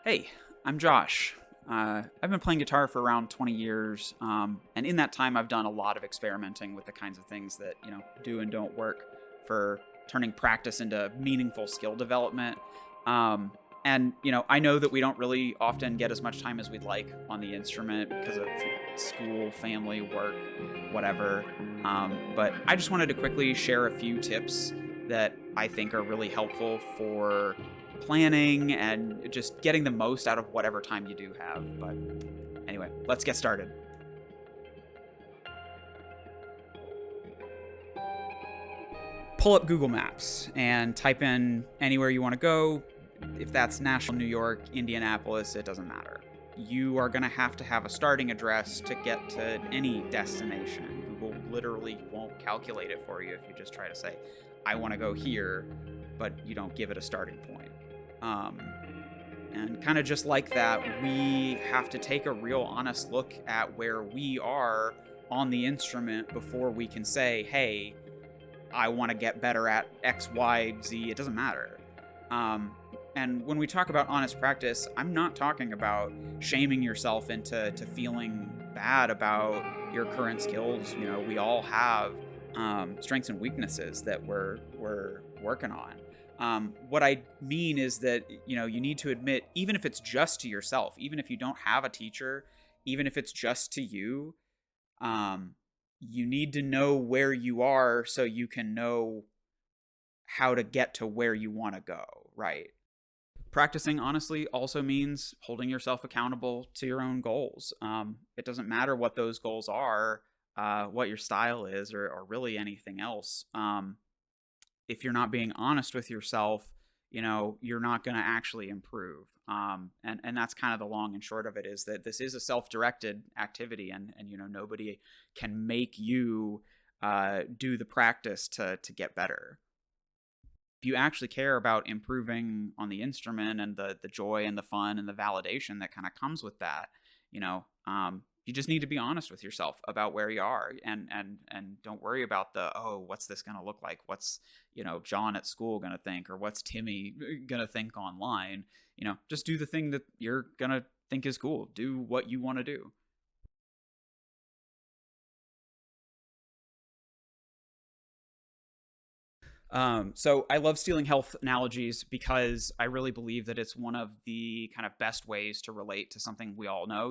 Hey, I'm Josh. I've been playing guitar for around 20 years, and in that time, I've done a lot of experimenting with the kinds of things that do and don't work for turning practice into meaningful skill development. Um, and I know that we don't really often get as much time as we'd like on the instrument because of school, family, work, whatever. But I just wanted to quickly share a few tips that I think are really helpful for planning and just getting the most out of whatever time you do have. But anyway, let's get started. Pull up Google Maps and type in anywhere you want to go. If that's Nashville, New York, Indianapolis, it doesn't matter. You are going to have a starting address to get to any destination. Google literally won't calculate it for you if you just try to say, I want to go here, but you don't give it a starting point. Um, And kind of just like that, we have to take a real honest look at where we are on the instrument before we can say, hey, I want to get better at X, Y, Z. It doesn't matter. Um, and when we talk about honest practice, I'm not talking about shaming yourself into feeling bad about your current skills. We all have strengths and weaknesses that we're working on. What I mean is that you need to admit, even if it's just to yourself, even if you don't have a teacher, even if it's just to you, um, you need to know where you are so you can know how to get to where you want to go, right? Practicing honestly also means holding yourself accountable to your own goals. It doesn't matter what those goals are, what your style is, or really anything else. If you're not being honest with yourself, you're not going to actually improve. And that's kind of the long and short of it, is that this is a self-directed activity, and nobody can make you do the practice to get better. If you actually care about improving on the instrument and the joy and the fun and the validation that kind of comes with that, you just need to be honest with yourself about where you are, and don't worry about the, oh, what's this going to look like, what's John at school going to think, or what's Timmy going to think online. Just do the thing that you're going to think is cool. Do what you want to do. So I love stealing health analogies because I really believe that it's one of the kind of best ways to relate to something we all know.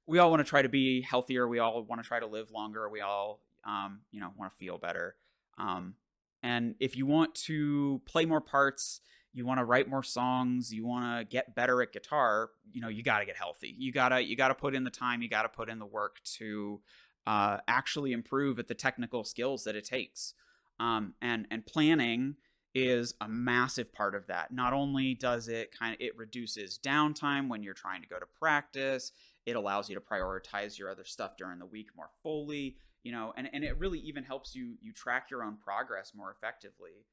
We all want to try to be healthier. We all want to try to live longer. We all want to feel better. Um, and if you want to play more parts, you want to write more songs, you want to get better at guitar, you got to get healthy. You got to put in the time. You got to put in the work to actually improve at the technical skills that it takes. And planning is a massive part of that. Not only does it reduces downtime when you're trying to go to practice, it allows you to prioritize your other stuff during the week more fully, and it really even helps you track your own progress more effectively.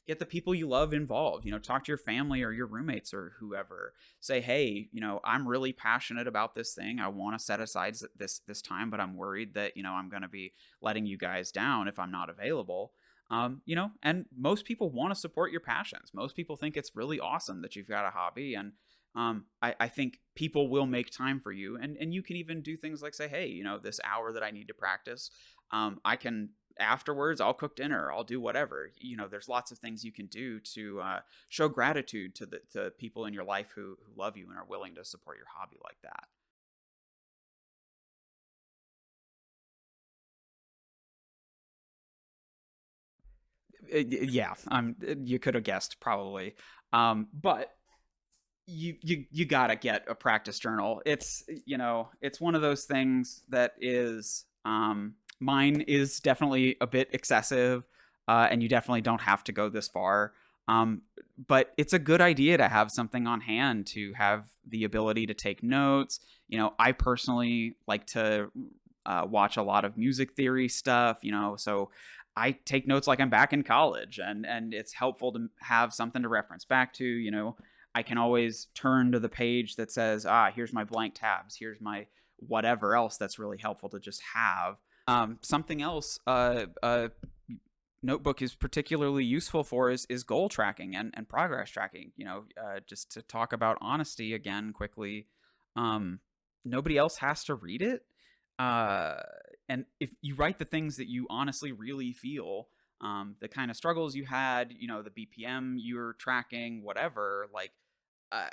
Get the people you love involved. Talk to your family or your roommates or whoever. Say, hey, I'm really passionate about this thing. I want to set aside this time, but I'm worried that I'm going to be letting you guys down if I'm not available. And most people want to support your passions. Most people think it's really awesome that you've got a hobby, and I think people will make time for you, and you can even do things like say, hey, this hour that I need to practice, I can afterwards, I'll cook dinner, I'll do whatever. There's lots of things you can do to show gratitude to the people in your life who love you and are willing to support your hobby like that. Yeah, you could have guessed probably. But you gotta get a practice journal. It's one of those things that is, mine is definitely a bit excessive, and you definitely don't have to go this far. But it's a good idea to have something on hand, to have the ability to take notes. I personally like to watch a lot of music theory stuff. So I take notes like I'm back in college, and it's helpful to have something to reference back to. I can always turn to the page that says, here's my blank tabs, here's my whatever else that's really helpful to just have. Something else, notebook is particularly useful for is goal tracking and progress tracking. Just to talk about honesty again quickly, um, nobody else has to read it. Uh, and if you write the things that you honestly really feel, the kind of struggles you had, the BPM you're tracking, whatever, like, uh,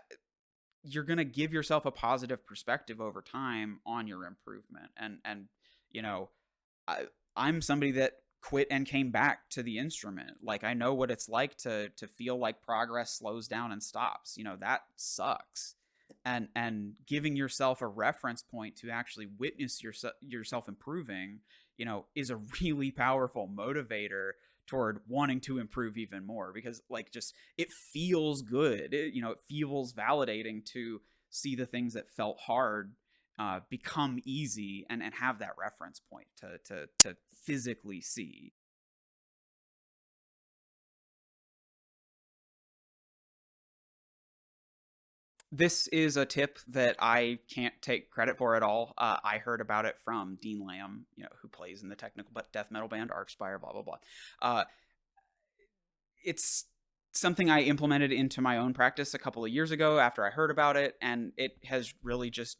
you're going to give yourself a positive perspective over time on your improvement. And you know, I, I'm somebody that quit and came back to the instrument. Like, I know what it's like to feel like progress slows down and stops. That sucks. And giving yourself a reference point to actually witness yourself improving, is a really powerful motivator toward wanting to improve even more, because, like, just, it feels good. It feels validating to see the things that felt hard become easy, and have that reference point to physically see. This is a tip that I can't take credit for at all. I heard about it from Dean Lamb, who plays in the technical but death metal band Archspire, blah blah blah. It's something I implemented into my own practice a couple of years ago after I heard about it, and it has really just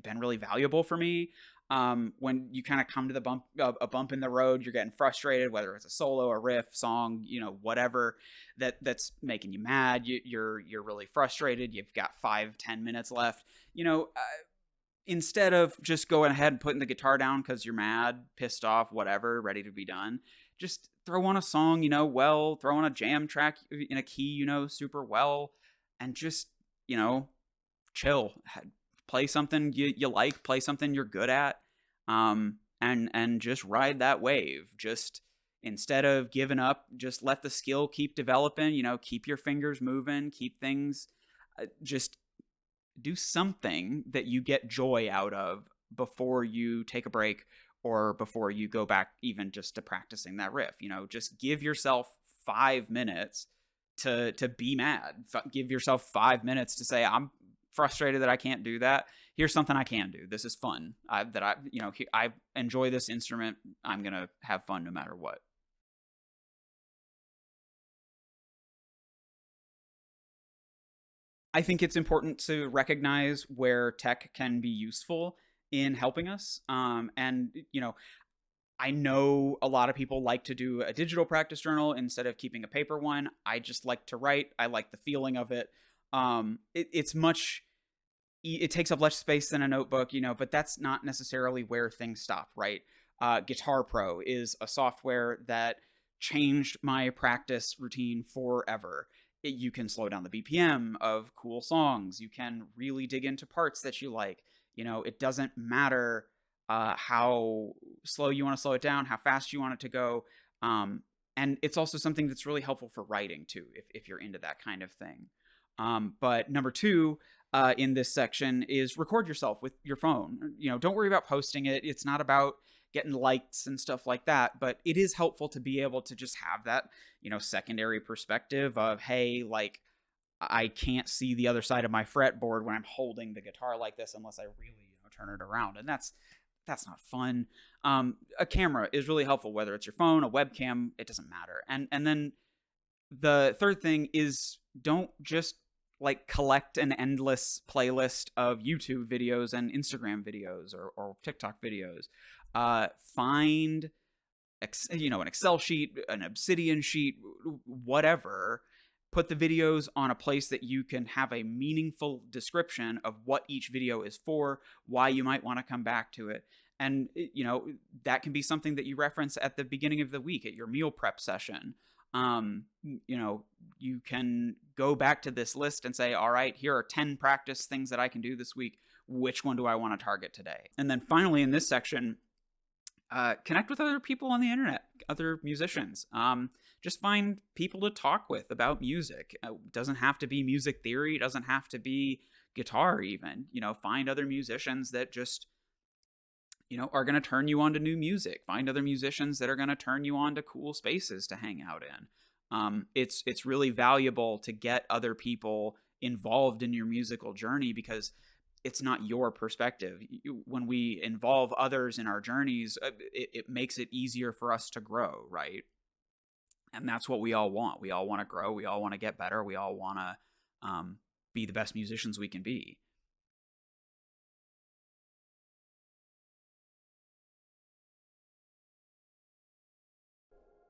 been really valuable for me. When you kind of come to a bump in the road, you're getting frustrated, whether it's a solo, a riff, song, whatever that's making you mad. You're really frustrated. You've got 5-10 minutes left. Instead of just going ahead and putting the guitar down because you're mad, pissed off, whatever, ready to be done, just throw on a song, well, throw on a jam track in a key, super well, and just, you know, chill. Play something you like, play something you're good at, and just ride that wave. Just, instead of giving up, just let the skill keep developing. Keep your fingers moving, keep things. Just do something that you get joy out of before you take a break, or before you go back even just to practicing that riff. Just give yourself 5 minutes to be mad. Give yourself 5 minutes to say, I'm frustrated that I can't do that. Here's something I can do. This is fun. I enjoy this instrument. I'm gonna have fun no matter what. I think it's important to recognize where tech can be useful in helping us. And I know a lot of people like to do a digital practice journal instead of keeping a paper one. I just like to write. I like the feeling of it. It's much, it takes up less space than a notebook, but that's not necessarily where things stop, right? Guitar Pro is a software that changed my practice routine forever. You can slow down the BPM of cool songs. You can really dig into parts that you like. It doesn't matter how slow you want to slow it down, how fast you want it to go. And it's also something that's really helpful for writing too, if you're into that kind of thing. But number two, in this section, is record yourself with your phone. Don't worry about posting it. It's not about getting likes and stuff like that, but it is helpful to be able to just have that, secondary perspective of, hey, like, I can't see the other side of my fretboard when I'm holding the guitar like this unless I really, turn it around. And that's not fun. A camera is really helpful, whether it's your phone, a webcam, it doesn't matter. And then the third thing is, don't just like collect an endless playlist of YouTube videos and Instagram videos, or TikTok videos. Find an Excel sheet, an Obsidian sheet, whatever. Put the videos on a place that you can have a meaningful description of what each video is for, why you might want to come back to it. And, that can be something that you reference at the beginning of the week at your meal prep session. You can go back to this list and say, all right, here are 10 practice things that I can do this week. Which one do I want to target today? And then finally, in this section, connect with other people on the internet, other musicians. Just find people to talk with about music. It doesn't have to be music theory. It doesn't have to be guitar even. Find other musicians that just, are going to turn you on to new music. Find other musicians that are going to turn you on to cool spaces to hang out in. It's really valuable to get other people involved in your musical journey, because it's not your perspective. When we involve others in our journeys, it makes it easier for us to grow, right? And that's what we all want. We all want to grow. We all want to get better. We all want to be the best musicians we can be.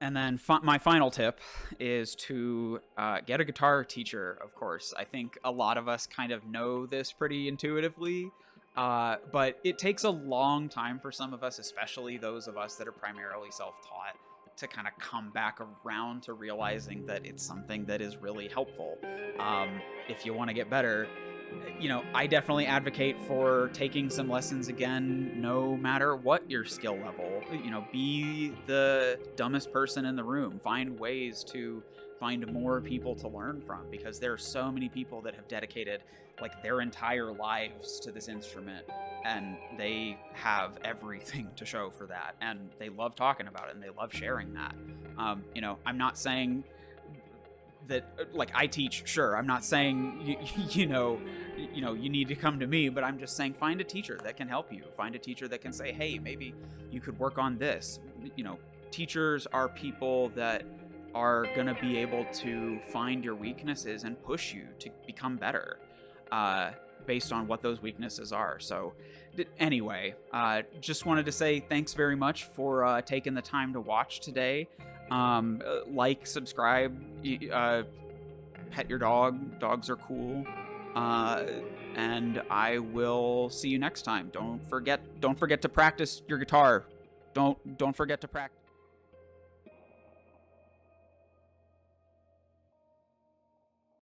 And then my final tip is to get a guitar teacher, of course. I think a lot of us kind of know this pretty intuitively, but it takes a long time for some of us, especially those of us that are primarily self taught, to kind of come back around to realizing that it's something that is really helpful. If you want to get better, I definitely advocate for taking some lessons again, no matter what your skill level. Be the dumbest person in the room. Find ways to find more people to learn from, because there are so many people that have dedicated like their entire lives to this instrument, and they have everything to show for that, and they love talking about it and they love sharing that. I'm not saying that like I teach, sure, I'm not saying you need to come to me, but I'm just saying find a teacher that can help you. Find a teacher that can say, hey, maybe you could work on this. Teachers are people that are going to be able to find your weaknesses and push you to become better, based on what those weaknesses are. So anyway, just wanted to say thanks very much for taking the time to watch today. Like, subscribe, pet your dog. Dogs are cool. And I will see you next time. Don't forget to practice your guitar. Don't forget to practice.